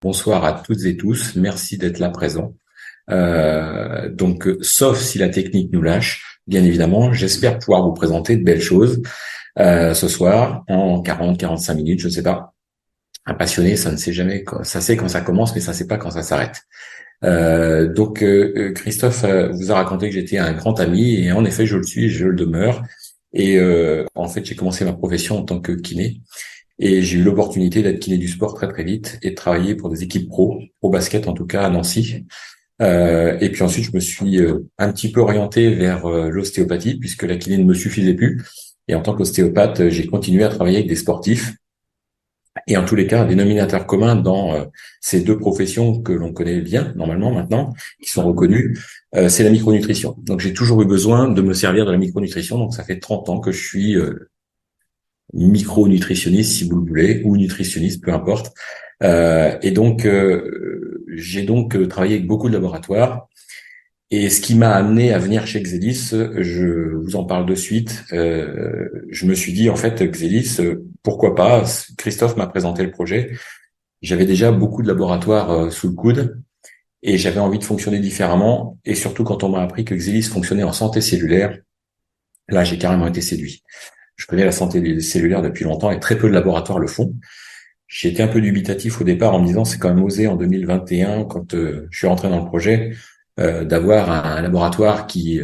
Bonsoir à toutes et tous, merci d'être là présent. Sauf si la technique nous lâche, bien évidemment, j'espère pouvoir vous présenter de belles choses ce soir en 40-45 minutes, je ne sais pas. Un passionné, ça ne sait jamais, ça sait quand ça commence, mais ça ne sait pas quand ça s'arrête. Christophe vous a raconté que j'étais un grand ami, et en effet, je le suis, et je le demeure. En fait, j'ai commencé ma profession en tant que kiné. Et j'ai eu l'opportunité d'être kiné du sport très très vite et de travailler pour des équipes pro basket en tout cas à Nancy. Et puis ensuite, je me suis un petit peu orienté vers l'ostéopathie puisque la kiné ne me suffisait plus. Et en tant qu'ostéopathe, j'ai continué à travailler avec des sportifs. Et en tous les cas, un dénominateur commun dans ces deux professions que l'on connaît bien normalement maintenant, qui sont reconnues, c'est la micronutrition. Donc j'ai toujours eu besoin de me servir de la micronutrition. Donc ça fait 30 ans que je suis micronutritionniste si vous le voulez, ou nutritionniste, peu importe. J'ai donc travaillé avec beaucoup de laboratoires. Et ce qui m'a amené à venir chez Xelis, je vous en parle de suite. Je me suis dit en fait, Xelis, pourquoi pas? Christophe m'a présenté le projet. J'avais déjà beaucoup de laboratoires sous le coude et j'avais envie de fonctionner différemment. Et surtout quand on m'a appris que Xelis fonctionnait en santé cellulaire, là j'ai carrément été séduit. Je connais la santé cellulaire depuis longtemps et très peu de laboratoires le font. J'ai été un peu dubitatif au départ en me disant c'est quand même osé en 2021 quand je suis rentré dans le projet d'avoir un laboratoire qui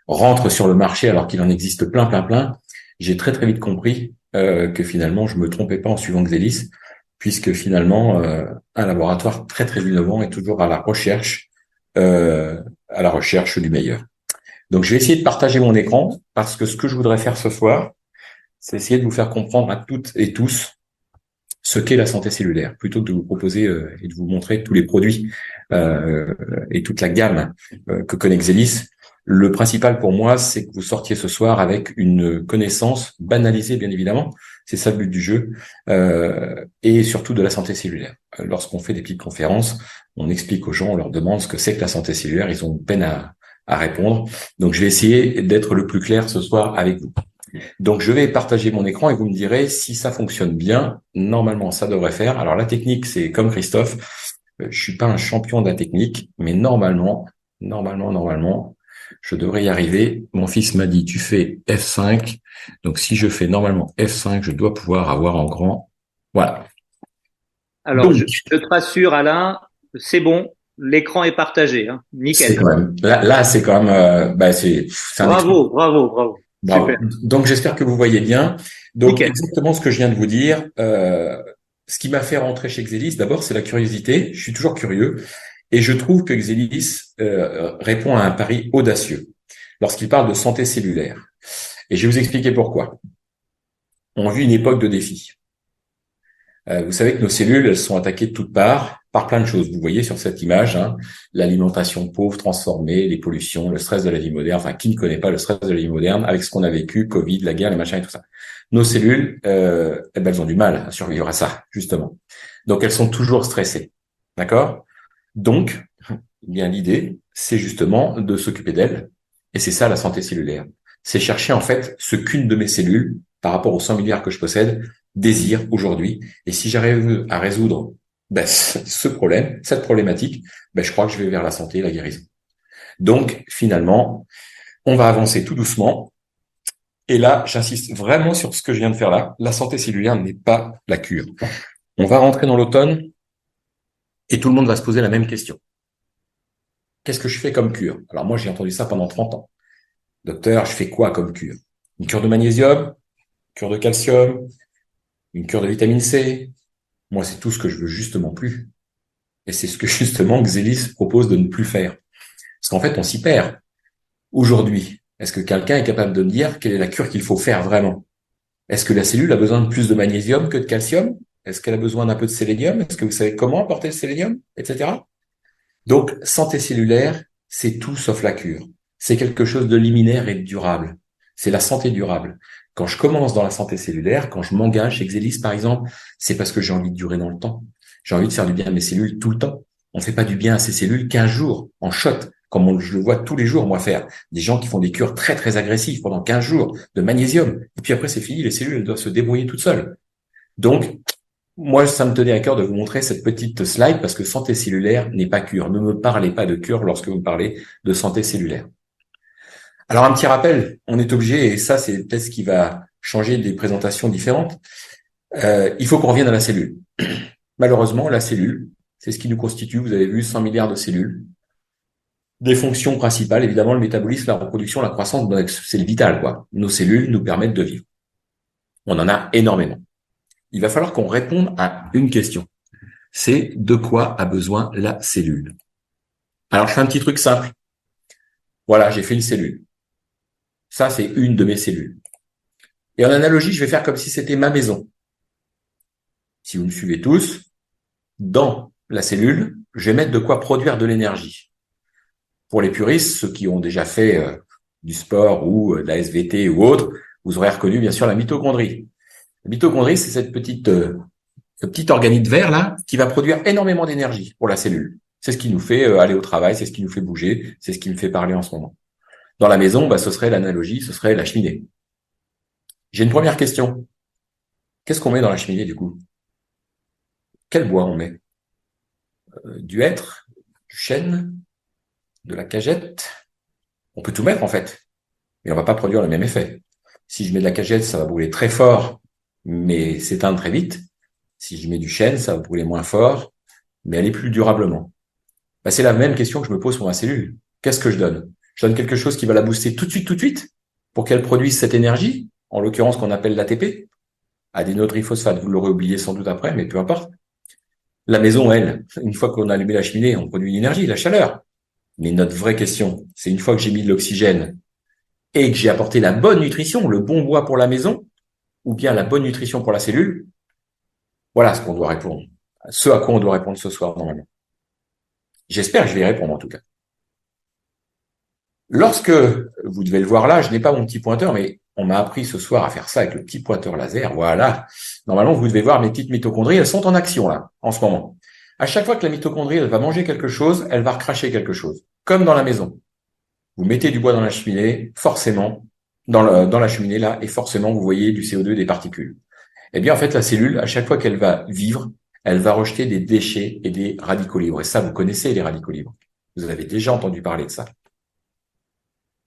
rentre sur le marché alors qu'il en existe plein. J'ai très très vite compris que finalement je me trompais pas en suivant Xelis puisque finalement un laboratoire très très innovant est toujours à la recherche du meilleur. Donc je vais essayer de partager mon écran parce que ce que je voudrais faire ce soir, c'est essayer de vous faire comprendre à toutes et tous ce qu'est la santé cellulaire, plutôt que de vous proposer et de vous montrer tous les produits et toute la gamme que connaît Xelis. Le principal pour moi, c'est que vous sortiez ce soir avec une connaissance banalisée, bien évidemment, c'est ça le but du jeu, et surtout de la santé cellulaire. Lorsqu'on fait des petites conférences, on explique aux gens, on leur demande ce que c'est que la santé cellulaire, ils ont une peine à répondre. Donc je vais essayer d'être le plus clair ce soir avec vous. Donc, je vais partager mon écran et vous me direz si ça fonctionne bien. Normalement, ça devrait faire. Alors, la technique, c'est comme Christophe. Je suis pas un champion de la technique, mais normalement, je devrais y arriver. Mon fils m'a dit, tu fais F5. Donc, si je fais normalement F5, je dois pouvoir avoir en grand. Voilà. Alors, Donc, je te rassure, Alain, c'est bon, l'écran est partagé, hein. c'est Nickel. quand même, là, c'est quand même, c'est un expert. Bravo, bravo, bravo. Bravo. Super. Donc j'espère que vous voyez bien. Donc Nickel. exactement ce que je viens de vous dire. Ce qui m'a fait rentrer chez Xelis, d'abord, c'est la curiosité. Je suis toujours curieux et je trouve que Xelis répond à un pari audacieux lorsqu'il parle de santé cellulaire. Et je vais vous expliquer pourquoi. On vit une époque de défis. Vous savez que nos cellules, elles sont attaquées de toutes parts par plein de choses. Vous voyez sur cette image, hein, l'alimentation pauvre, transformée, les pollutions, le stress de la vie moderne. Enfin, qui ne connaît pas le stress de la vie moderne avec ce qu'on a vécu, Covid, la guerre, les machins et tout ça. Nos cellules, elles ont du mal à survivre à ça, justement. Donc, elles sont toujours stressées. D'accord? Donc, eh bien, l'idée, c'est justement de s'occuper d'elles. Et c'est ça, la santé cellulaire. C'est chercher, en fait, ce qu'une de mes cellules, par rapport aux 100 milliards que je possède, désire aujourd'hui. Et si j'arrive à résoudre ce problème, cette problématique, je crois que je vais vers la santé et la guérison. Donc, finalement, on va avancer tout doucement. Et là, j'insiste vraiment sur ce que je viens de faire là. La santé cellulaire n'est pas la cure. On va rentrer dans l'automne et tout le monde va se poser la même question. Qu'est-ce que je fais comme cure? Alors moi, j'ai entendu ça pendant 30 ans. Docteur, je fais quoi comme cure? Une cure de magnésium? Une cure de calcium? Une cure de vitamine C? Moi, c'est tout ce que je veux justement plus. Et c'est ce que justement Xelis propose de ne plus faire. Parce qu'en fait, on s'y perd. Aujourd'hui, est-ce que quelqu'un est capable de me dire quelle est la cure qu'il faut faire vraiment? Est-ce que la cellule a besoin de plus de magnésium que de calcium? Est-ce qu'elle a besoin d'un peu de sélénium? Est-ce que vous savez comment apporter le sélénium? Etc. Donc, santé cellulaire, c'est tout sauf la cure. C'est quelque chose de liminaire et de durable. C'est la santé durable. Quand je commence dans la santé cellulaire, quand je m'engage chez Xelis, par exemple, c'est parce que j'ai envie de durer dans le temps. J'ai envie de faire du bien à mes cellules tout le temps. On fait pas du bien à ces cellules 15 jours, en shot, comme je le vois tous les jours, moi, faire. Des gens qui font des cures très, très agressives pendant 15 jours de magnésium. Et puis après, c'est fini, les cellules, elles doivent se débrouiller toutes seules. Donc, Moi, ça me tenait à cœur de vous montrer cette petite slide parce que santé cellulaire n'est pas cure. Ne me parlez pas de cure lorsque vous me parlez de santé cellulaire. Alors, un petit rappel, on est obligé, et ça, c'est peut-être ce qui va changer des présentations différentes. Il faut qu'on revienne à la cellule. Malheureusement, la cellule, c'est ce qui nous constitue. Vous avez vu 100 milliards de cellules. Des fonctions principales, évidemment, le métabolisme, la reproduction, la croissance, c'est le vital, quoi. Nos cellules nous permettent de vivre. On en a énormément. Il va falloir qu'on réponde à une question. C'est de quoi a besoin la cellule? Alors, je fais un petit truc simple. Voilà, j'ai fait une cellule. Ça, c'est une de mes cellules. Et en analogie, je vais faire comme si c'était ma maison. Si vous me suivez tous, dans la cellule, je vais mettre de quoi produire de l'énergie. Pour les puristes, ceux qui ont déjà fait du sport ou de la SVT ou autre, vous aurez reconnu bien sûr la mitochondrie. La mitochondrie, c'est cette petite ce petit organite vert là qui va produire énormément d'énergie pour la cellule. C'est ce qui nous fait aller au travail, c'est ce qui nous fait bouger, c'est ce qui me fait parler en ce moment. Dans la maison, ce serait l'analogie, ce serait la cheminée. J'ai une première question. Qu'est-ce qu'on met dans la cheminée du coup? Quel bois on met? Du hêtre, du chêne, de la cagette? On peut tout mettre en fait, mais on va pas produire le même effet. Si je mets de la cagette, ça va brûler très fort, mais s'éteindre très vite. Si je mets du chêne, ça va brûler moins fort, mais aller plus durablement. C'est la même question que je me pose pour ma cellule. Qu'est-ce que je donne? Je donne quelque chose qui va la booster tout de suite, pour qu'elle produise cette énergie, en l'occurrence qu'on appelle l'ATP, adénotriphosphate, vous l'aurez oublié sans doute après, mais peu importe. La maison, elle, une fois qu'on a allumé la cheminée, on produit une énergie, la chaleur. Mais notre vraie question, c'est une fois que j'ai mis de l'oxygène et que j'ai apporté la bonne nutrition, le bon bois pour la maison, ou bien la bonne nutrition pour la cellule, voilà ce qu'on doit répondre. Ce à quoi on doit répondre ce soir, normalement. J'espère que je vais y répondre, en tout cas. Lorsque, vous devez le voir là, je n'ai pas mon petit pointeur, mais on m'a appris ce soir à faire ça avec le petit pointeur laser. Voilà. Normalement, vous devez voir mes petites mitochondries, elles sont en action là, en ce moment. À chaque fois que la mitochondrie, elle va manger quelque chose, elle va recracher quelque chose. Comme dans la maison. Vous mettez du bois dans la cheminée, forcément, dans la cheminée là, et forcément, vous voyez du CO2, des particules. Eh bien, en fait, la cellule, à chaque fois qu'elle va vivre, elle va rejeter des déchets et des radicaux libres. Et ça, vous connaissez les radicaux libres. Vous avez déjà entendu parler de ça.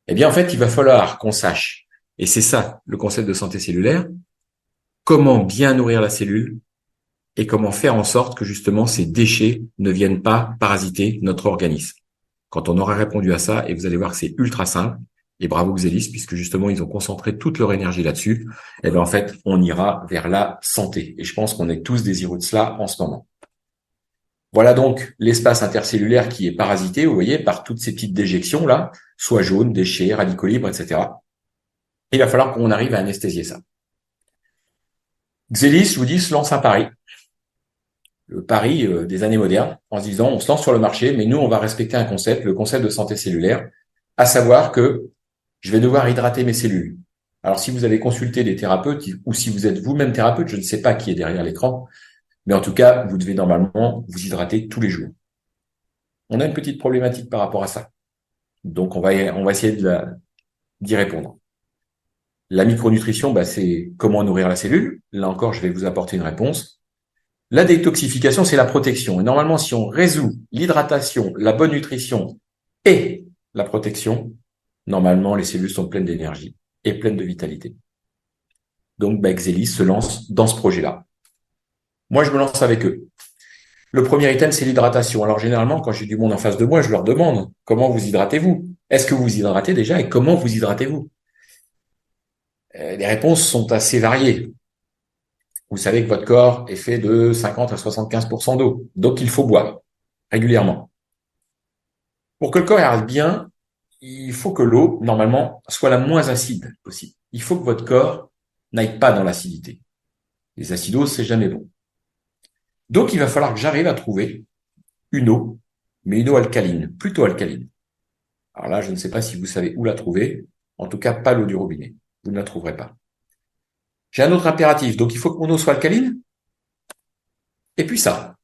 Eh bien, en fait, il va falloir qu'on sache, et c'est ça le concept de santé cellulaire, comment bien nourrir la cellule et comment faire en sorte que justement ces déchets ne viennent pas parasiter notre organisme. Quand on aura répondu à ça, et vous allez voir que c'est ultra simple, et bravo Xelis, puisque justement ils ont concentré toute leur énergie là-dessus, et bien en fait, on ira vers la santé. Et je pense qu'on est tous désireux de cela en ce moment. Voilà donc l'espace intercellulaire qui est parasité, vous voyez, par toutes ces petites déjections là, soit jaunes, déchets, radicaux libres, etc. Il va falloir qu'on arrive à anesthésier ça. Xelis, je vous dis, se lance un pari. Le pari des années modernes, en se disant, on se lance sur le marché, mais nous, on va respecter un concept, le concept de santé cellulaire, à savoir que je vais devoir hydrater mes cellules. Alors, si vous avez consulté des thérapeutes, ou si vous êtes vous-même thérapeute, je ne sais pas qui est derrière l'écran, mais en tout cas, vous devez normalement vous hydrater tous les jours. On a une petite problématique par rapport à ça. Donc, on va essayer d'y répondre. La micronutrition, c'est comment nourrir la cellule. Là encore, je vais vous apporter une réponse. La détoxification, c'est la protection. Et normalement, si on résout l'hydratation, la bonne nutrition et la protection, normalement, les cellules sont pleines d'énergie et pleines de vitalité. Donc, Xelis se lance dans ce projet-là. Moi, je me lance avec eux. Le premier item, c'est l'hydratation. Alors, généralement, quand j'ai du monde en face de moi, je leur demande, comment vous hydratez-vous? Est-ce que vous vous hydratez déjà et comment vous hydratez-vous? Les réponses sont assez variées. Vous savez que votre corps est fait de 50 à 75% d'eau. Donc, il faut boire régulièrement. Pour que le corps aille bien, il faut que l'eau, normalement, soit la moins acide possible. Il faut que votre corps n'aille pas dans l'acidité. Les acidoses, c'est jamais bon. Donc, il va falloir que j'arrive à trouver une eau, mais une eau alcaline, plutôt alcaline. Alors là, je ne sais pas si vous savez où la trouver. En tout cas, pas l'eau du robinet. Vous ne la trouverez pas. J'ai un autre impératif. Donc, il faut que mon eau soit alcaline. Et puis ça.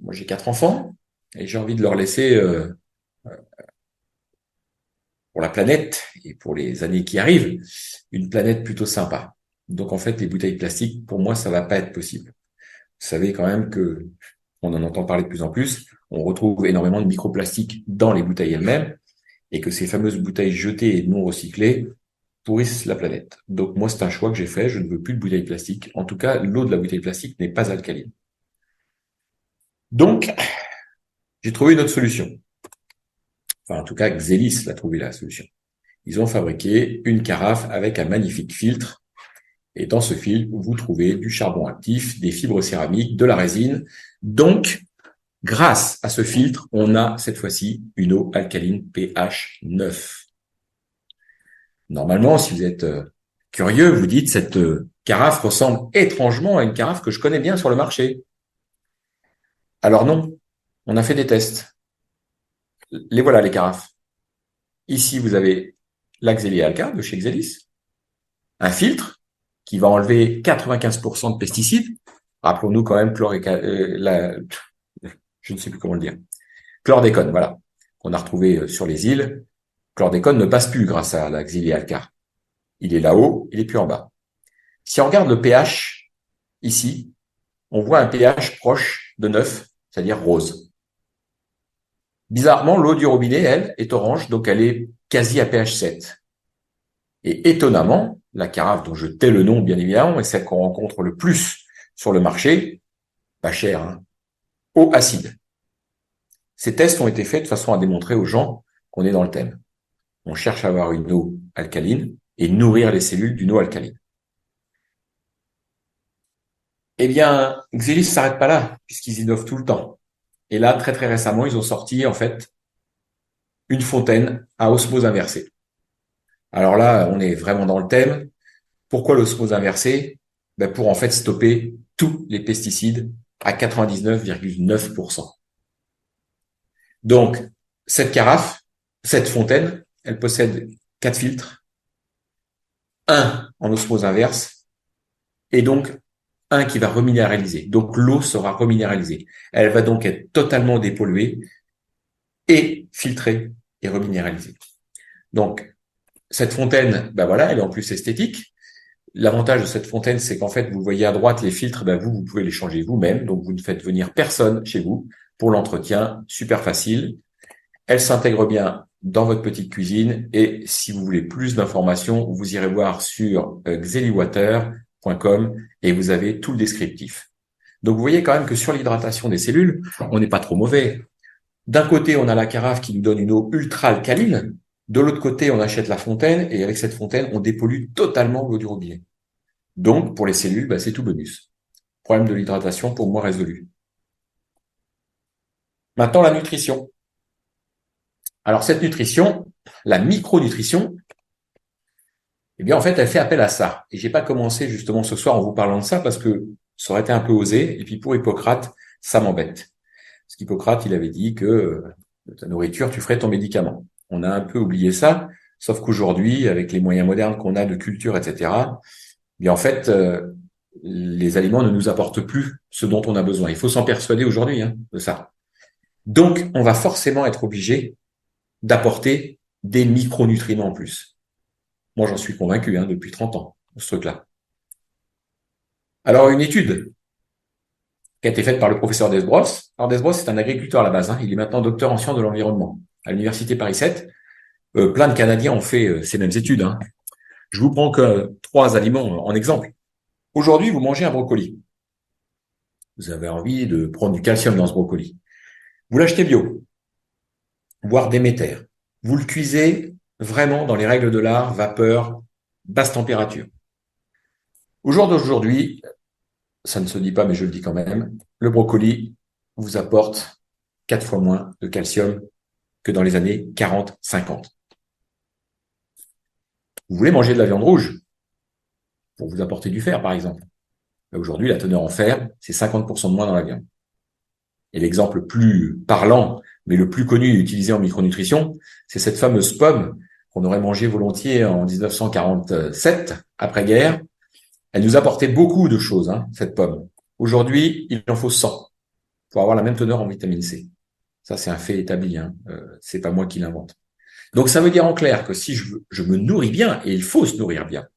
Moi, j'ai 4 enfants et j'ai envie de leur laisser pour la planète et pour les années qui arrivent, une planète plutôt sympa. Donc en fait, les bouteilles plastiques, pour moi, ça va pas être possible. savez quand même que on en entend parler de plus en plus. On retrouve énormément de microplastiques dans les bouteilles elles-mêmes et que ces fameuses bouteilles jetées et non recyclées pourrissent la planète. Donc moi, c'est un choix que j'ai fait. Je ne veux plus de bouteilles plastiques. En tout cas, l'eau de la bouteille plastique n'est pas alcaline. Donc, j'ai trouvé une autre solution. Enfin, en tout cas, Xelis l'a trouvé la solution. Ils ont fabriqué une carafe avec un magnifique filtre. Et dans ce filtre, vous trouvez du charbon actif, des fibres céramiques, de la résine. Donc, grâce à ce filtre, on a cette fois-ci une eau alcaline pH 9. Normalement, si vous êtes curieux, vous dites cette carafe ressemble étrangement à une carafe que je connais bien sur le marché. Alors non, on a fait des tests. Les voilà les carafes. Ici, vous avez l'Axelia Alka de chez Xelis, un filtre qui va enlever 95% de pesticides. Rappelons-nous quand même je ne sais plus comment le dire. Chlordécone, voilà, qu'on a retrouvé sur les îles. Chlordécone ne passe plus grâce à l'Axelia Alka. Il est là-haut, il est plus en bas. Si on regarde le pH ici, on voit un pH proche de 9, c'est-à-dire rose. Bizarrement, l'eau du robinet, elle, est orange, donc elle est quasi à pH 7. Et étonnamment, la carafe dont je tais le nom, bien évidemment, est celle qu'on rencontre le plus sur le marché, pas cher, hein, eau acide. Ces tests ont été faits de façon à démontrer aux gens qu'on est dans le thème. On cherche à avoir une eau alcaline et nourrir les cellules d'une eau alcaline. Eh bien, Xelis s'arrête pas là, puisqu'ils innovent tout le temps. Et là, très très récemment, ils ont sorti en fait une fontaine à osmose inversée. Alors là, on est vraiment dans le thème. Pourquoi l'osmose inversée? Ben pour en fait stopper tous les pesticides à 99,9%. Donc, cette carafe, cette fontaine, elle possède 4 filtres, un en osmose inverse, et donc un qui va reminéraliser. Donc l'eau sera reminéralisée. Elle va donc être totalement dépolluée et filtrée et reminéralisée. Donc, cette fontaine, ben voilà, elle est en plus esthétique. L'avantage de cette fontaine, c'est qu'en fait, vous voyez à droite les filtres, ben vous pouvez les changer vous-même. Donc, vous ne faites venir personne chez vous pour l'entretien. Super facile. Elle s'intègre bien dans votre petite cuisine. Et si vous voulez plus d'informations, vous irez voir sur xeliwater.com et vous avez tout le descriptif. Donc, vous voyez quand même que sur l'hydratation des cellules, on n'est pas trop mauvais. D'un côté, on a la carafe qui nous donne une eau ultra alcaline. De l'autre côté, on achète la fontaine et avec cette fontaine, on dépollue totalement l'eau du robinet. Donc, pour les cellules, bah, c'est tout bonus. Problème de l'hydratation pour moi résolu. Maintenant, la nutrition. Alors, cette nutrition, la micronutrition, eh bien, en fait, elle fait appel à ça. Et j'ai pas commencé justement ce soir en vous parlant de ça parce que ça aurait été un peu osé. Et puis, pour Hippocrate, ça m'embête. Parce qu'Hippocrate, il avait dit que de ta nourriture, tu ferais ton médicament. On a un peu oublié ça, sauf qu'aujourd'hui, avec les moyens modernes qu'on a de culture, etc., bien en fait, les aliments ne nous apportent plus ce dont on a besoin. Il faut s'en persuader aujourd'hui de ça. Donc, on va forcément être obligé d'apporter des micronutriments en plus. Moi, j'en suis convaincu depuis 30 ans, ce truc-là. Alors, une étude qui a été faite par le professeur Desbros. Alors, Desbros, c'est un agriculteur à la base. Il est maintenant docteur en sciences de l'environnement à l'université Paris 7. Plein de Canadiens ont fait ces mêmes études. Je vous prends que 3 aliments en exemple. Aujourd'hui, vous mangez un brocoli. Vous avez envie de prendre du calcium dans ce brocoli. Vous l'achetez bio, voire Déméter. Vous le cuisez vraiment dans les règles de l'art, vapeur, basse température. Au jour d'aujourd'hui, ça ne se dit pas, mais je le dis quand même, le brocoli vous apporte 4 fois moins de calcium que dans les années 40-50. Vous voulez manger de la viande rouge pour vous apporter du fer, par exemple. Aujourd'hui, la teneur en fer, c'est 50% de moins dans la viande. Et l'exemple le plus parlant, mais le plus connu et utilisé en micronutrition, c'est cette fameuse pomme qu'on aurait mangée volontiers en 1947, après-guerre. Elle nous apportait beaucoup de choses, cette pomme. Aujourd'hui, il en faut 100 pour avoir la même teneur en vitamine C. Ça, c'est un fait établi. C'est pas moi qui l'invente. Donc, ça veut dire en clair que si je me nourris bien, et il faut se nourrir bien.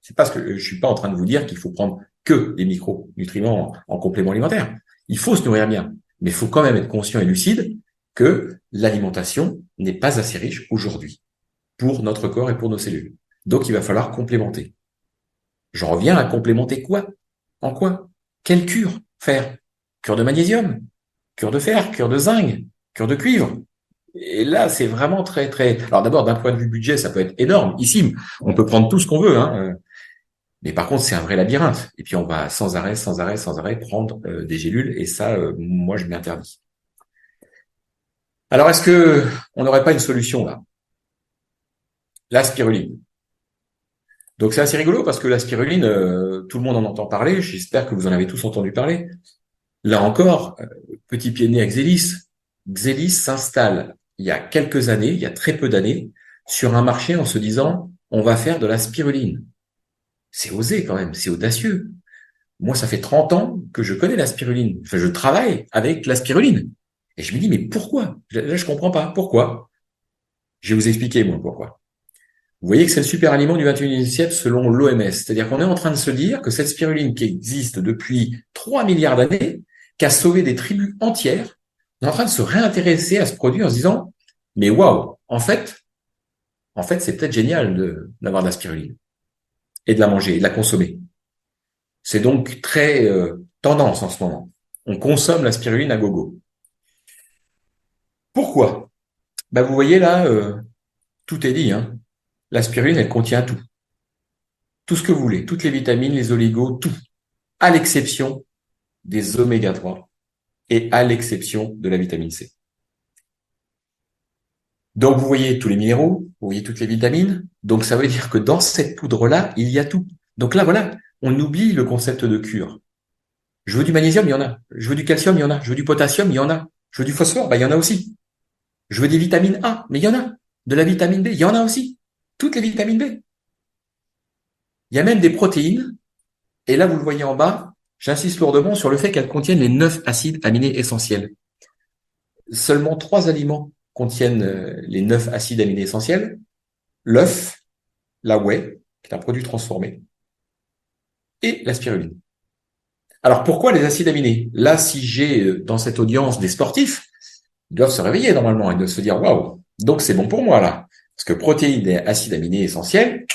C'est parce que je suis pas en train de vous dire qu'il faut prendre que des micronutriments en complément alimentaire. Il faut se nourrir bien, mais il faut quand même être conscient et lucide que l'alimentation n'est pas assez riche aujourd'hui pour notre corps et pour nos cellules. Donc, il va falloir complémenter. Je reviens à complémenter quoi? En quoi? Quelle cure faire? Cure de magnésium, cure de fer, cure de zinc, cure de cuivre. Et là, c'est vraiment très, très... Alors d'abord, d'un point de vue budget, ça peut être énorme. Ici, on peut prendre tout ce qu'on veut, hein. Mais par contre, c'est un vrai labyrinthe. Et puis, on va sans arrêt, sans arrêt, sans arrêt prendre des gélules. Et ça, moi, je m'interdis. Alors, est-ce que on n'aurait pas une solution là? La spiruline. Donc, c'est assez rigolo parce que la spiruline, tout le monde en entend parler. J'espère que vous en avez tous entendu parler. Là encore, petit pied de nez à Xelis. Xelis s'installe il y a quelques années, il y a très peu d'années, sur un marché en se disant, on va faire de la spiruline. C'est osé quand même, c'est audacieux. Moi, ça fait 30 ans que je connais la spiruline. Enfin, je travaille avec la spiruline. Et je me dis, mais pourquoi? Là, je comprends pas. Pourquoi? Je vais vous expliquer, moi, pourquoi. Vous voyez que c'est le super aliment du 21e siècle selon l'OMS. C'est-à-dire qu'on est en train de se dire que cette spiruline qui existe depuis 3 milliards d'années, qui a sauvé des tribus entières, on est en train de se réintéresser à ce produit en se disant, mais waouh, en fait, c'est peut-être génial d'avoir de la spiruline et de la manger, et de la consommer. C'est donc très tendance en ce moment. On consomme la spiruline à gogo. Pourquoi? Bah, vous voyez là, tout est dit, hein. La spiruline, elle contient tout. Tout ce que vous voulez, toutes les vitamines, les oligos, tout. À l'exception des oméga 3 et à l'exception de la vitamine C. Donc, vous voyez tous les minéraux, vous voyez toutes les vitamines. Donc, ça veut dire que dans cette poudre-là, il y a tout. Donc là, voilà, on oublie le concept de cure. Je veux du magnésium, il y en a. Je veux du calcium, il y en a. Je veux du potassium, il y en a. Je veux du phosphore, bah, il y en a aussi. Je veux des vitamines A, mais il y en a. De la vitamine B, il y en a aussi. Toutes les vitamines B. Il y a même des protéines. Et là, vous le voyez en bas, j'insiste lourdement sur le fait qu'elles contiennent les 9 acides aminés essentiels. Seulement 3 aliments contiennent les 9 acides aminés essentiels. L'œuf, la whey, qui est un produit transformé, et la spiruline. Alors pourquoi les acides aminés? Là, si j'ai dans cette audience des sportifs, ils doivent se réveiller normalement, ils doivent se dire waouh, donc c'est bon pour moi là. Parce que protéines et acides aminés essentiels,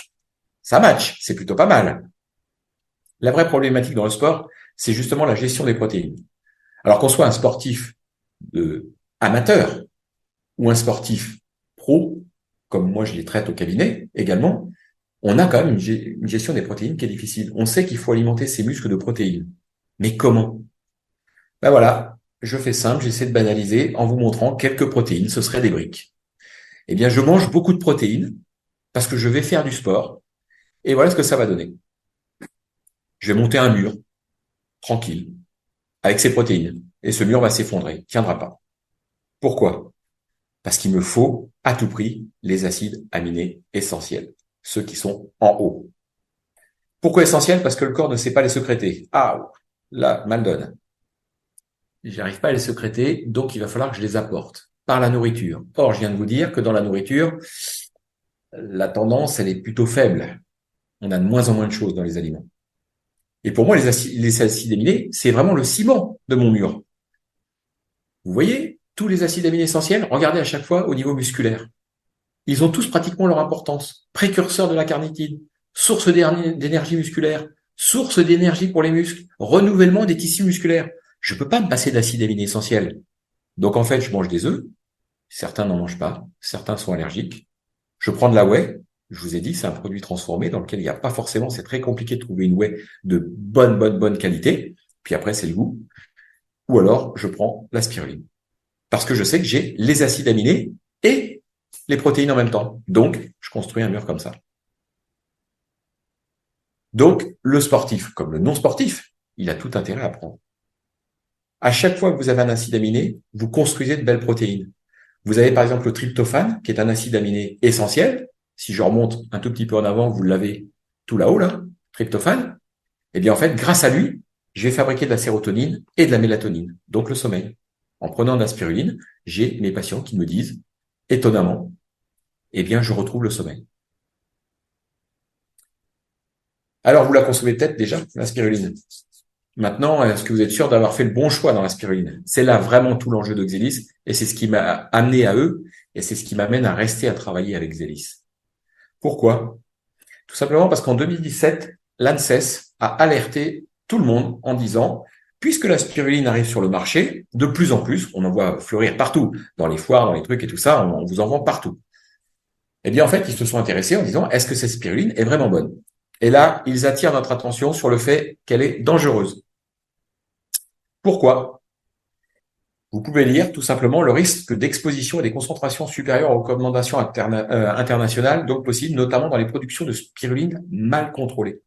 ça match, c'est plutôt pas mal. La vraie problématique dans le sport, c'est justement la gestion des protéines. Alors qu'on soit un sportif amateur ou un sportif pro, comme moi je les traite au cabinet également, on a quand même une gestion des protéines qui est difficile. On sait qu'il faut alimenter ses muscles de protéines. Mais comment? Ben voilà, je fais simple, j'essaie de banaliser en vous montrant quelques protéines, ce seraient des briques. Eh bien, je mange beaucoup de protéines parce que je vais faire du sport et voilà ce que ça va donner. Je vais monter un mur, tranquille, avec ces protéines. Et ce mur va s'effondrer, il tiendra pas. Pourquoi? Parce qu'il me faut à tout prix les acides aminés essentiels, ceux qui sont en haut. Pourquoi essentiels? Parce que le corps ne sait pas les sécréter. Ah, là, mal donne. J'arrive pas à les sécréter, donc il va falloir que je les apporte par la nourriture. Or, je viens de vous dire que dans la nourriture, la tendance, elle est plutôt faible. On a de moins en moins de choses dans les aliments. Et pour moi, les acides aminés, c'est vraiment le ciment de mon mur. Vous voyez, tous les acides aminés essentiels, regardez à chaque fois au niveau musculaire. Ils ont tous pratiquement leur importance. Précurseurs de la carnitine, source d'énergie musculaire, source d'énergie pour les muscles, renouvellement des tissus musculaires. Je peux pas me passer d'acides aminés essentiels. Donc en fait, je mange des œufs. Certains n'en mangent pas. Certains sont allergiques. Je prends de la whey. Je vous ai dit, c'est un produit transformé dans lequel il n'y a pas forcément, c'est très compliqué de trouver une whey de bonne qualité. Puis après, c'est le goût. Ou alors, je prends la spiruline. Parce que je sais que j'ai les acides aminés et les protéines en même temps. Donc, je construis un mur comme ça. Donc, le sportif, comme le non sportif, il a tout intérêt à prendre. À chaque fois que vous avez un acide aminé, vous construisez de belles protéines. Vous avez par exemple le tryptophane, qui est un acide aminé essentiel. Si je remonte un tout petit peu en avant, vous l'avez tout là-haut, là, tryptophane. Eh bien, en fait, grâce à lui, je vais fabriquer de la sérotonine et de la mélatonine, donc le sommeil. En prenant de la spiruline, j'ai mes patients qui me disent, étonnamment, eh bien, je retrouve le sommeil. Alors, vous la consommez peut-être déjà, la spiruline. Maintenant, est-ce que vous êtes sûr d'avoir fait le bon choix dans la spiruline? C'est là vraiment tout l'enjeu de Xelis, et c'est ce qui m'a amené à eux, et c'est ce qui m'amène à rester à travailler avec Xelis. Pourquoi? Tout simplement parce qu'en 2017, l'ANSES a alerté tout le monde en disant, puisque la spiruline arrive sur le marché, de plus en plus, on en voit fleurir partout, dans les foires, dans les trucs et tout ça, on vous en vend partout. Eh bien, en fait, ils se sont intéressés en disant, est-ce que cette spiruline est vraiment bonne? Et là, ils attirent notre attention sur le fait qu'elle est dangereuse. Pourquoi? Vous pouvez lire tout simplement le risque d'exposition à des concentrations supérieures aux recommandations internationales, donc possibles, notamment dans les productions de spiruline mal contrôlées.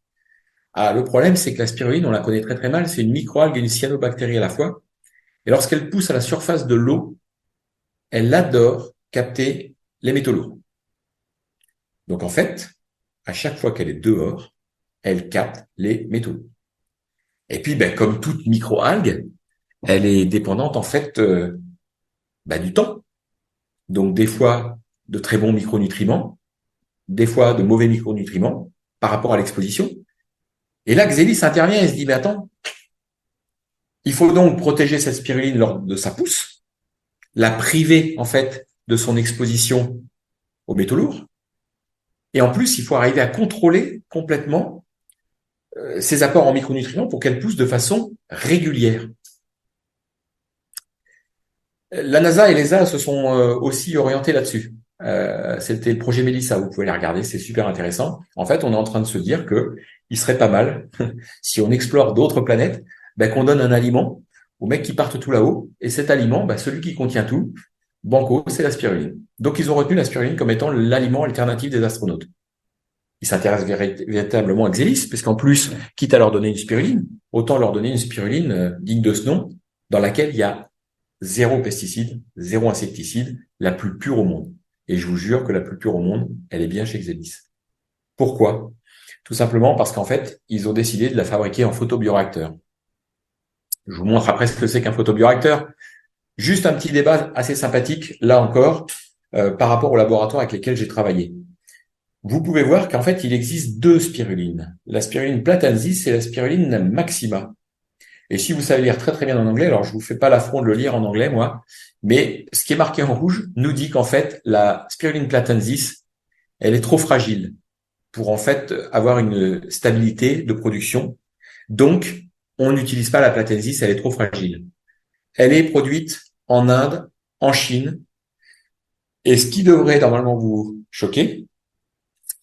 Ah, le problème, c'est que la spiruline, on la connaît très très mal, c'est une microalgue et une cyanobactérie à la fois. Et lorsqu'elle pousse à la surface de l'eau, elle adore capter les métaux lourds. Donc en fait, à chaque fois qu'elle est dehors, elle capte les métaux. Et puis, comme toute microalgue, elle est dépendante en fait du temps. Donc des fois de très bons micronutriments, des fois de mauvais micronutriments par rapport à l'exposition. Et là, Xelis intervient et se dit, mais attends, il faut donc protéger cette spiruline lors de sa pousse, la priver en fait de son exposition aux métaux lourds. Et en plus, il faut arriver à contrôler complètement ses apports en micronutriments pour qu'elle pousse de façon régulière. La NASA et l'ESA se sont aussi orientés là-dessus. C'était le projet Mélissa, vous pouvez les regarder, c'est super intéressant. En fait, on est en train de se dire que il serait pas mal, si on explore d'autres planètes, qu'on donne un aliment aux mecs qui partent tout là-haut, et cet aliment, celui qui contient tout, banco, c'est la spiruline. Donc ils ont retenu la spiruline comme étant l'aliment alternatif des astronautes. Ils s'intéressent véritablement à Xelis, parce qu'en plus, quitte à leur donner une spiruline, autant leur donner une spiruline digne de ce nom, dans laquelle il y a zéro pesticide, zéro insecticide, la plus pure au monde. Et je vous jure que la plus pure au monde, elle est bien chez Xelis. Pourquoi? Tout simplement parce qu'en fait, ils ont décidé de la fabriquer en photobioréacteur. Je vous montre après ce que c'est qu'un photobioréacteur. Juste un petit débat assez sympathique, là encore, par rapport aux laboratoires avec lesquels j'ai travaillé. Vous pouvez voir qu'en fait, il existe deux spirulines. La spiruline platensis et la spiruline maxima. Et si vous savez lire très très bien en anglais, alors je vous fais pas l'affront de le lire en anglais, moi, mais ce qui est marqué en rouge nous dit qu'en fait, la spiruline platensis, elle est trop fragile pour en fait avoir une stabilité de production. Donc, on n'utilise pas la platensis, elle est trop fragile. Elle est produite en Inde, en Chine, et ce qui devrait normalement vous choquer,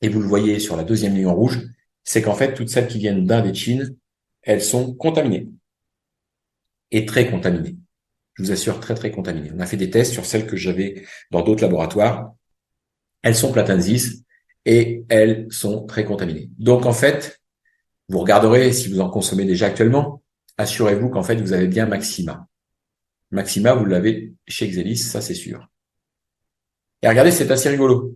et vous le voyez sur la deuxième ligne en rouge, c'est qu'en fait, toutes celles qui viennent d'Inde et de Chine, elles sont contaminées. Et très contaminées. Je vous assure, très, très contaminées. On a fait des tests sur celles que j'avais dans d'autres laboratoires. Elles sont platensis et elles sont très contaminées. Donc, en fait, vous regarderez si vous en consommez déjà actuellement. Assurez-vous qu'en fait, vous avez bien Maxima. Maxima, vous l'avez chez Xelis, ça c'est sûr. Et regardez, c'est assez rigolo.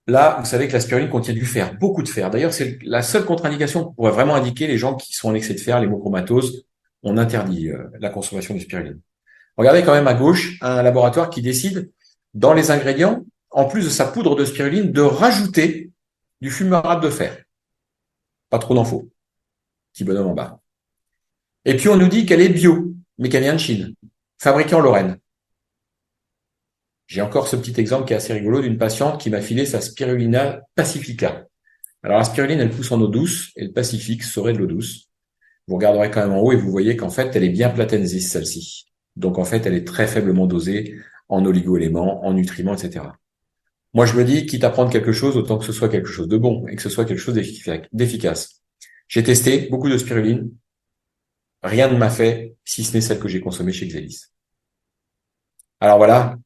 Là, vous savez que la spiruline contient du fer, beaucoup de fer. D'ailleurs, c'est la seule contre-indication qu'on pourrait vraiment indiquer les gens qui sont en excès de fer, l'hémochromatose. On interdit la consommation de spiruline. Regardez quand même à gauche un laboratoire qui décide, dans les ingrédients, en plus de sa poudre de spiruline, de rajouter du fumarate de fer. Pas trop d'infos. Petit bonhomme en bas. Et puis on nous dit qu'elle est bio, mais qu'elle vient de Chine, fabriquée en Lorraine. J'ai encore ce petit exemple qui est assez rigolo d'une patiente qui m'a filé sa spirulina pacifica. Alors la spiruline, elle pousse en eau douce et le pacifique serait de l'eau douce. Vous regarderez quand même en haut et vous voyez qu'en fait, elle est bien platensis, celle-ci. Donc en fait, elle est très faiblement dosée en oligo-éléments, en nutriments, etc. Moi, je me dis, quitte à prendre quelque chose, autant que ce soit quelque chose de bon et que ce soit quelque chose d'efficace. J'ai testé beaucoup de spiruline. Rien ne m'a fait, si ce n'est celle que j'ai consommée chez Xelis. Alors voilà,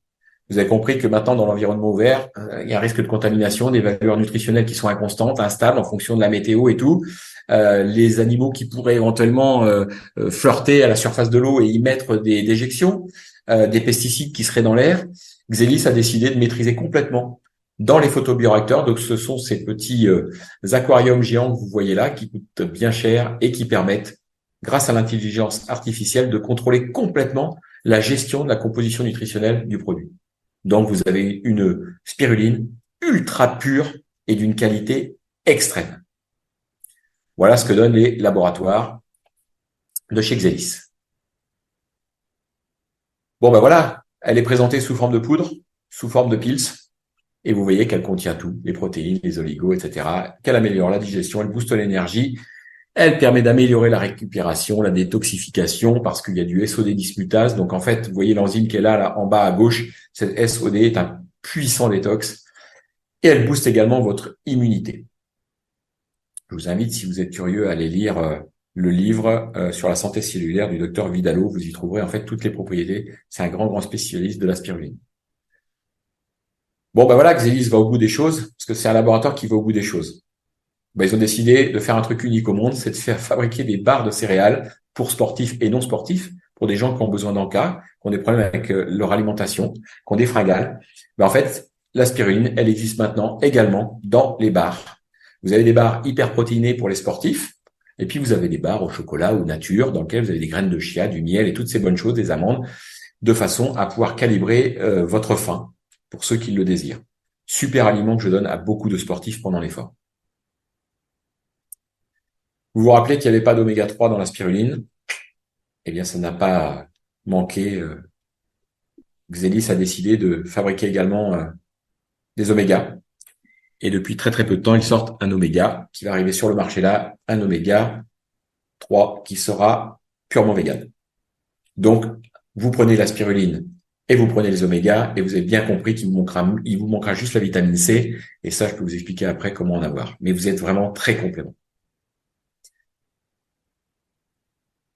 vous avez compris que maintenant, dans l'environnement ouvert, il y a un risque de contamination, des valeurs nutritionnelles qui sont inconstantes, instables en fonction de la météo et tout. Les animaux qui pourraient éventuellement flirter à la surface de l'eau et y mettre des déjections, des pesticides qui seraient dans l'air. Xelis a décidé de maîtriser complètement dans les photobioréacteurs. Donc, ce sont ces petits aquariums géants que vous voyez là, qui coûtent bien cher et qui permettent, grâce à l'intelligence artificielle, de contrôler complètement la gestion de la composition nutritionnelle du produit. Donc, vous avez une spiruline ultra pure et d'une qualité extrême. Voilà ce que donnent les laboratoires de chez Xelis. Bon, ben voilà, elle est présentée sous forme de poudre, sous forme de pills, et vous voyez qu'elle contient tout, les protéines, les oligos, etc., qu'elle améliore la digestion, elle booste l'énergie, elle permet d'améliorer la récupération, la détoxification, parce qu'il y a du SOD dismutase. Donc, en fait, vous voyez l'enzyme qui est là, en bas à gauche, cette SOD est un puissant détox, et elle booste également votre immunité. Je vous invite, si vous êtes curieux, à aller lire le livre sur la santé cellulaire du docteur Vidalo. Vous y trouverez en fait toutes les propriétés. C'est un grand spécialiste de la spiruline. Bon, ben voilà, Xelis va au bout des choses, parce que c'est un laboratoire qui va au bout des choses. Ben, ils ont décidé de faire un truc unique au monde, c'est de faire fabriquer des barres de céréales pour sportifs et non sportifs, pour des gens qui ont besoin d'encas, qui ont des problèmes avec leur alimentation, qui ont des fringales. Ben, en fait, la spiruline, elle existe maintenant également dans les barres. Vous avez des barres hyper protéinées pour les sportifs, et puis vous avez des barres au chocolat ou nature, dans lesquelles vous avez des graines de chia, du miel et toutes ces bonnes choses, des amandes, de façon à pouvoir calibrer votre faim pour ceux qui le désirent. Super aliment que je donne à beaucoup de sportifs pendant l'effort. Vous vous rappelez qu'il n'y avait pas d'oméga 3 dans la spiruline? Eh bien, ça n'a pas manqué. Xelis a décidé de fabriquer également des omégas. Et depuis très peu de temps, ils sortent un oméga qui va arriver sur le marché là, un oméga 3 qui sera purement vegan. Donc, vous prenez la spiruline et vous prenez les omégas et vous avez bien compris qu'il vous manquera juste la vitamine C. Et ça, je peux vous expliquer après comment en avoir. Mais vous êtes vraiment très complément.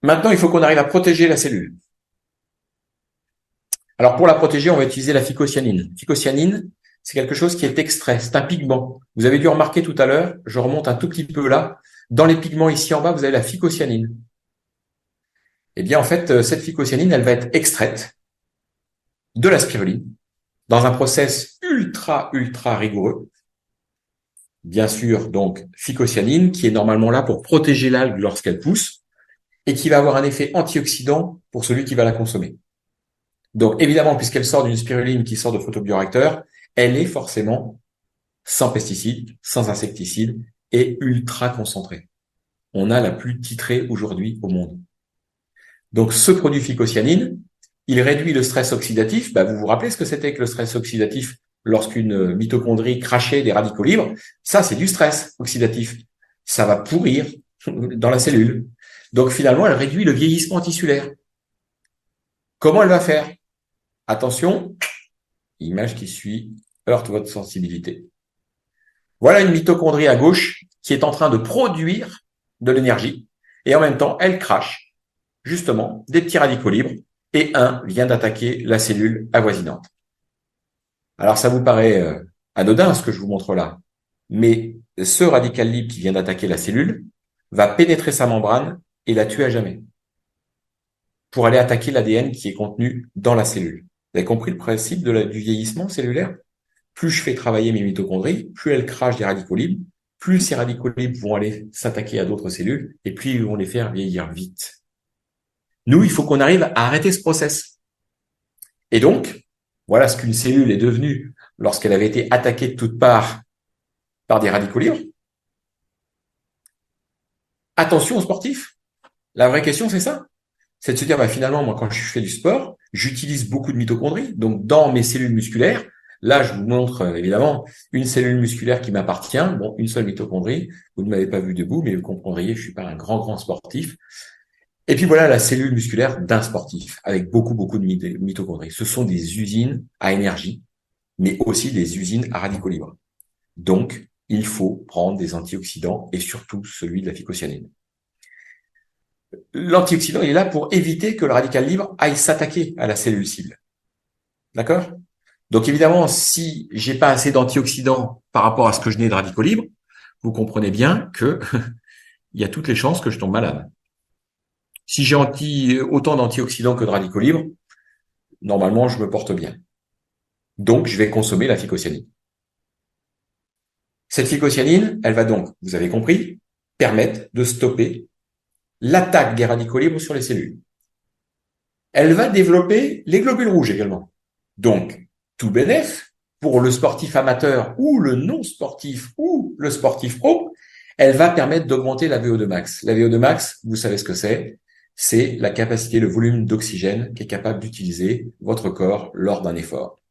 Maintenant, il faut qu'on arrive à protéger la cellule. Alors, pour la protéger, on va utiliser la phycocyanine. Phycocyanine, c'est quelque chose qui est extrait, c'est un pigment. Vous avez dû remarquer tout à l'heure, je remonte un tout petit peu là, dans les pigments ici en bas, vous avez la phycocyanine. Eh bien, en fait, cette phycocyanine, elle va être extraite de la spiruline dans un process ultra rigoureux. Bien sûr, donc, phycocyanine, qui est normalement là pour protéger l'algue lorsqu'elle pousse et qui va avoir un effet antioxydant pour celui qui va la consommer. Donc, évidemment, puisqu'elle sort d'une spiruline qui sort de photobioréacteur, elle est forcément sans pesticides, sans insecticides et ultra concentrée. On a la plus titrée aujourd'hui au monde. Donc, ce produit phycocyanine, il réduit le stress oxydatif. Vous vous rappelez ce que c'était que le stress oxydatif lorsqu'une mitochondrie crachait des radicaux libres? Ça, c'est du stress oxydatif. Ça va pourrir dans la cellule. Donc, finalement, elle réduit le vieillissement tissulaire. Comment elle va faire? Attention, image qui suit, heurte votre sensibilité. Voilà une mitochondrie à gauche qui est en train de produire de l'énergie et en même temps, elle crache justement des petits radicaux libres et un vient d'attaquer la cellule avoisinante. Alors, ça vous paraît anodin ce que je vous montre là, mais ce radical libre qui vient d'attaquer la cellule va pénétrer sa membrane et la tuer à jamais pour aller attaquer l'ADN qui est contenu dans la cellule. Vous avez compris le principe du vieillissement cellulaire? Plus je fais travailler mes mitochondries, plus elles crachent des radicaux libres, plus ces radicaux libres vont aller s'attaquer à d'autres cellules, et plus ils vont les faire vieillir vite. Nous, il faut qu'on arrive à arrêter ce process. Et donc, voilà ce qu'une cellule est devenue lorsqu'elle avait été attaquée de toutes parts par des radicaux libres. Attention aux sportifs. La vraie question, c'est ça. C'est de se dire, finalement, moi, quand je fais du sport, j'utilise beaucoup de mitochondries. Donc, dans mes cellules musculaires, là, je vous montre évidemment une cellule musculaire qui m'appartient. Bon, une seule mitochondrie. Vous ne m'avez pas vu debout, mais vous comprendriez, je suis pas un grand sportif. Et puis voilà la cellule musculaire d'un sportif avec beaucoup de mitochondries. Ce sont des usines à énergie, mais aussi des usines à radicaux libres. Donc, il faut prendre des antioxydants et surtout celui de la phycocyanine. L'antioxydant, il est là pour éviter que le radical libre aille s'attaquer à la cellule cible. D'accord? Donc évidemment, si j'ai pas assez d'antioxydants par rapport à ce que je n'ai de radicaux libres, vous comprenez bien que il y a toutes les chances que je tombe malade. Si j'ai autant d'antioxydants que de radicaux libres, normalement, je me porte bien. Donc, je vais consommer la phycocyanine. Cette phycocyanine, elle va donc, vous avez compris, permettre de stopper l'attaque des radicaux libres sur les cellules. Elle va développer les globules rouges également. Donc, tout bénef pour le sportif amateur ou le non sportif ou le sportif pro, elle va permettre d'augmenter la VO2 max. La VO2 max, vous savez ce que c'est? C'est la capacité, le volume d'oxygène qu'est capable d'utiliser votre corps lors d'un effort.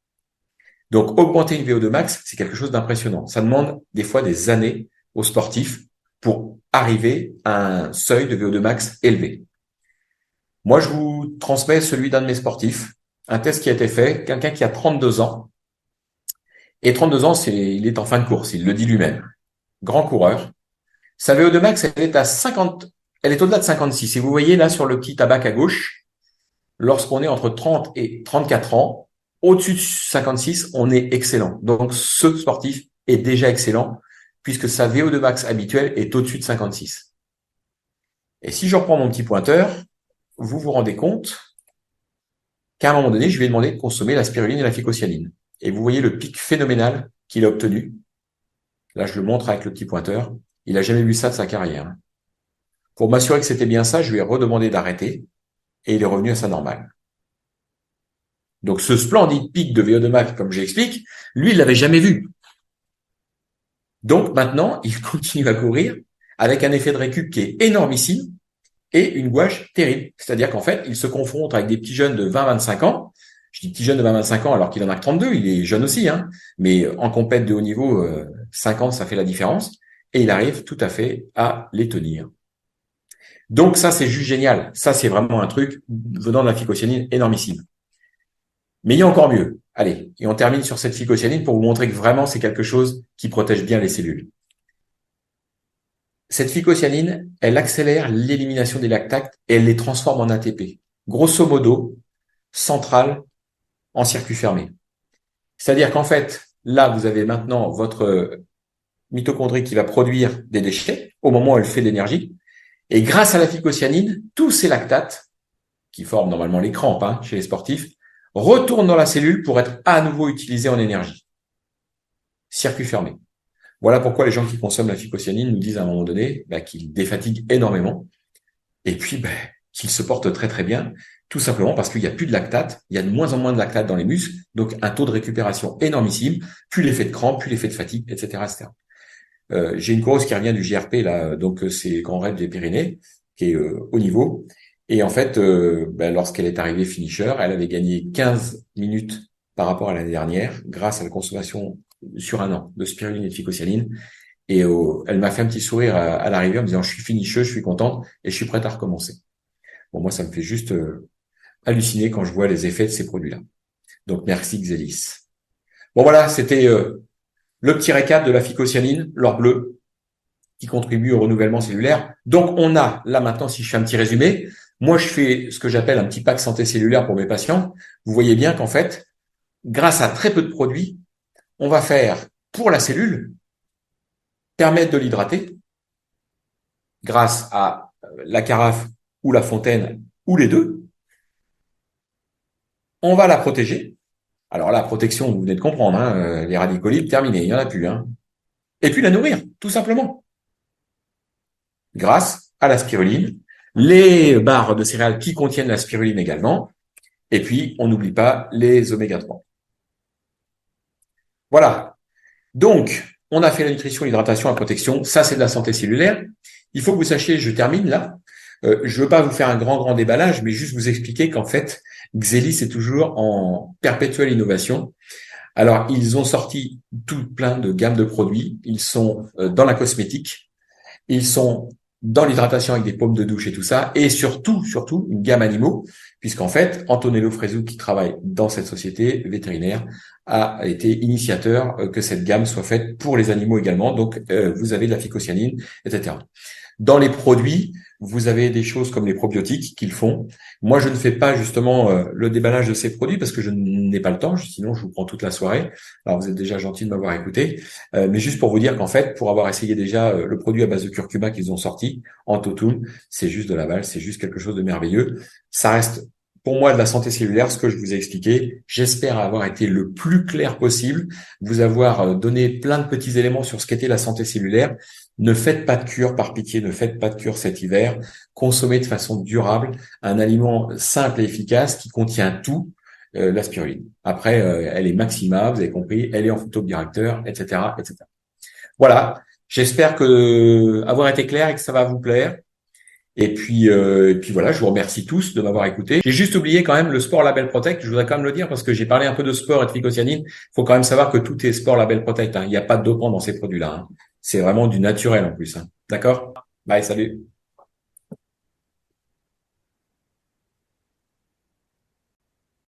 Donc, augmenter une VO2 max, c'est quelque chose d'impressionnant. Ça demande des fois des années aux sportifs pour arriver à un seuil de VO2 max élevé. Moi, je vous transmets celui d'un de mes sportifs, un test qui a été fait, quelqu'un qui a 32 ans. Et 32 ans, il est en fin de course, il le dit lui-même. Grand coureur. Sa VO2 max, elle est à 50, elle est au-delà de 56. Et vous voyez là sur le petit tabac à gauche, lorsqu'on est entre 30 et 34 ans, au-dessus de 56, on est excellent. Donc, ce sportif est déjà excellent puisque sa VO2 max habituelle est au-dessus de 56. Et si je reprends mon petit pointeur, vous vous rendez compte qu'à un moment donné, je lui ai demandé de consommer la spiruline et la phycocyanine. Et vous voyez le pic phénoménal qu'il a obtenu. Là, je le montre avec le petit pointeur. Il n'a jamais vu ça de sa carrière. Pour m'assurer que c'était bien ça, je lui ai redemandé d'arrêter et il est revenu à sa normale. Donc, ce splendide pic de VO2 max, comme j'explique, lui, il l'avait jamais vu. Donc, maintenant, il continue à courir avec un effet de récup qui est énormissime et une gouache terrible. C'est-à-dire qu'en fait, il se confronte avec des petits jeunes de 20-25 ans. Je dis petits jeunes de 20-25 ans alors qu'il en a que 32, il est jeune aussi, hein. Mais en compète de haut niveau, 5 ans, ça fait la différence. Et il arrive tout à fait à les tenir. Donc ça, c'est juste génial. Ça, c'est vraiment un truc venant de la phycocyanine énormissime. Mais il y a encore mieux. Allez, et on termine sur cette phycocyanine pour vous montrer que vraiment, c'est quelque chose qui protège bien les cellules. Cette phycocyanine, elle accélère l'élimination des lactates et elle les transforme en ATP. Grosso modo, centrale en circuit fermé. C'est-à-dire qu'en fait, là, vous avez maintenant votre mitochondrie qui va produire des déchets au moment où elle fait de l'énergie. Et grâce à la phycocyanine, tous ces lactates, qui forment normalement les crampes chez les sportifs, retournent dans la cellule pour être à nouveau utilisés en énergie. Circuit fermé. Voilà pourquoi les gens qui consomment la phycocyanine nous disent à un moment donné qu'ils défatiguent énormément et puis qu'ils se portent très très bien, tout simplement parce qu'il n'y a plus de lactate, il y a de moins en moins de lactate dans les muscles, donc un taux de récupération énormissime, plus l'effet de crampe, plus l'effet de fatigue, etc. etc. J'ai une coureuse qui revient du JRP, là, donc c'est Grand Raid des Pyrénées, qui est haut niveau, et en fait, lorsqu'elle est arrivée finisher, elle avait gagné 15 minutes par rapport à l'année dernière, grâce à la consommation sur un an de spiruline et de phycocyanine. Et elle m'a fait un petit sourire à l'arrivée en me disant je suis finisseuse, je suis contente et je suis prête à recommencer. Bon, moi, ça me fait juste halluciner quand je vois les effets de ces produits-là. Donc, merci Xelis. Bon, voilà, c'était le petit récap de la phycocyanine, l'or bleu, qui contribue au renouvellement cellulaire. Donc, on a, là maintenant, si je fais un petit résumé, moi, je fais ce que j'appelle un petit pack santé cellulaire pour mes patients. Vous voyez bien qu'en fait, grâce à très peu de produits, on va faire pour la cellule permettre de l'hydrater grâce à la carafe ou la fontaine ou les deux. On va la protéger. Alors la protection, vous venez de comprendre, les radicaux libres, terminé, il n'y en a plus. Et puis la nourrir, tout simplement, grâce à la spiruline, les barres de céréales qui contiennent la spiruline également, et puis on n'oublie pas les oméga 3. Voilà. Donc, on a fait la nutrition, l'hydratation, la protection. Ça, c'est de la santé cellulaire. Il faut que vous sachiez, je termine là. Je veux pas vous faire un grand déballage, mais juste vous expliquer qu'en fait, Xelis est toujours en perpétuelle innovation. Alors, ils ont sorti tout plein de gammes de produits. Ils sont dans la cosmétique. Ils sont dans l'hydratation avec des paumes de douche et tout ça. Et surtout, une gamme animaux, puisqu'en fait, Antonello Fresu, qui travaille dans cette société vétérinaire, a été initiateur que cette gamme soit faite pour les animaux également. Donc, vous avez de la phycocyanine, etc. Dans les produits, vous avez des choses comme les probiotiques qu'ils font. Moi, je ne fais pas justement le déballage de ces produits parce que je n'ai pas le temps, sinon je vous prends toute la soirée. Alors, vous êtes déjà gentil de m'avoir écouté, mais juste pour vous dire qu'en fait, pour avoir essayé déjà le produit à base de curcuma qu'ils ont sorti, Antotoon, c'est juste de la balle, c'est juste quelque chose de merveilleux. Ça reste pour moi de la santé cellulaire, ce que je vous ai expliqué. J'espère avoir été le plus clair possible, vous avoir donné plein de petits éléments sur ce qu'était la santé cellulaire. Ne faites pas de cure, par pitié, ne faites pas de cure cet hiver. Consommez de façon durable un aliment simple et efficace qui contient tout, la spiruline. Après, elle est maxima, vous avez compris, elle est en phytobioréacteur, etc., etc. Voilà. J'espère que avoir été clair et que ça va vous plaire. Et puis voilà, je vous remercie tous de m'avoir écouté. J'ai juste oublié quand même le sport Label Protect. Je voudrais quand même le dire parce que j'ai parlé un peu de sport et de phycocyanine. Il faut quand même savoir que tout est sport Label Protect, hein. Il n'y a pas de dopant dans ces produits-là, hein. C'est vraiment du naturel en plus, hein. D'accord? Bye, salut.